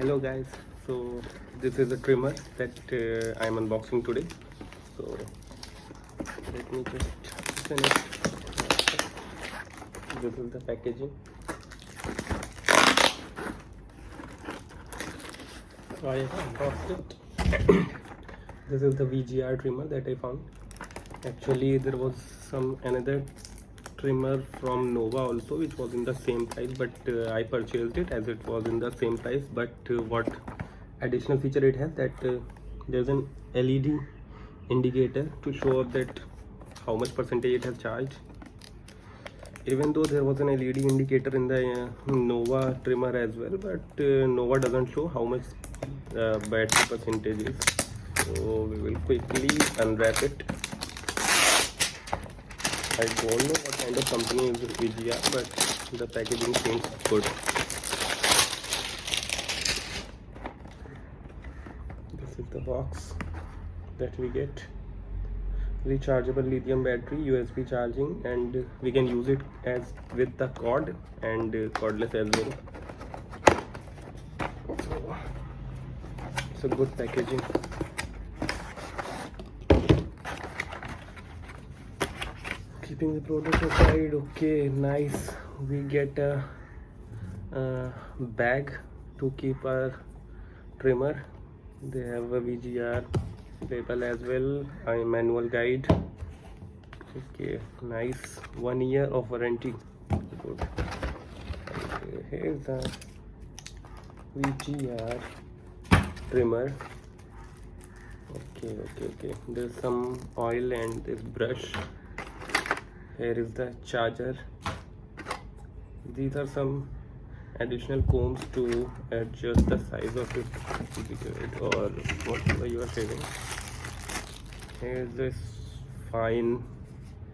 Hello guys, so this is a trimmer that I am unboxing today. So let me just open it. This is the packaging. So I have unboxed it. This is the VGR trimmer that I found. Actually there was another trimmer from Nova also which was in the same price, but I purchased it as it was in the same price. But what additional feature it has, that there's an LED indicator to show that how much percentage it has charged. Even though there was an LED indicator in the Nova trimmer as well, but Nova doesn't show how much battery percentage is. So we will quickly unwrap it. I don't know what kind of company is VGR, but the packaging seems good. This is the box that we get. Rechargeable lithium battery, USB charging, and we can use it as with the cord and cordless as well. So it's a good packaging. Keeping the product aside, okay, nice. We get a bag to keep our trimmer. They have a VGR label as well, a manual guide. Okay, nice. 1 year of warranty. Good. Okay, here's the VGR trimmer. Okay. There's some oil and this brush. Here is the charger. These are some additional combs to adjust the size of it or whatever you are saving. Here's this fine,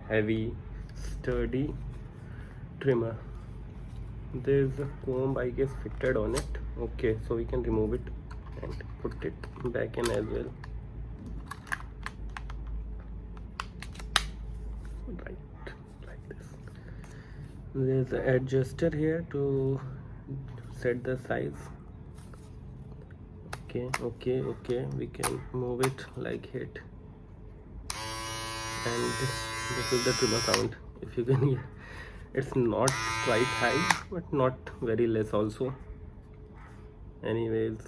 heavy, sturdy trimmer. There's a comb, I guess, fitted on it. Okay, so we can remove it and put it back in as well. Right. There's an adjuster here to set the size. Okay, we can move it like it, and this is the trimmer sound. If you can hear, it's not quite high but not very less also. Anyways,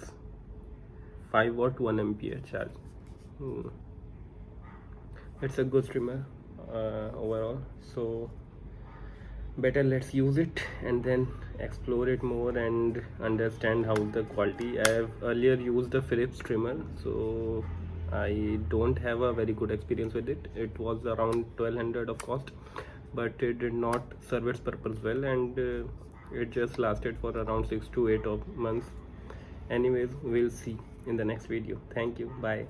5 watt 1 ampere charge. It's a good trimmer overall. So better let's use it and then explore it more and understand how the quality. I have earlier used the Philips trimmer, so I don't have a very good experience with it. It was around 1200 of cost, but it did not serve its purpose well, and it just lasted for around 6 to 8 months. Anyways, we'll see in the next video. Thank you. Bye.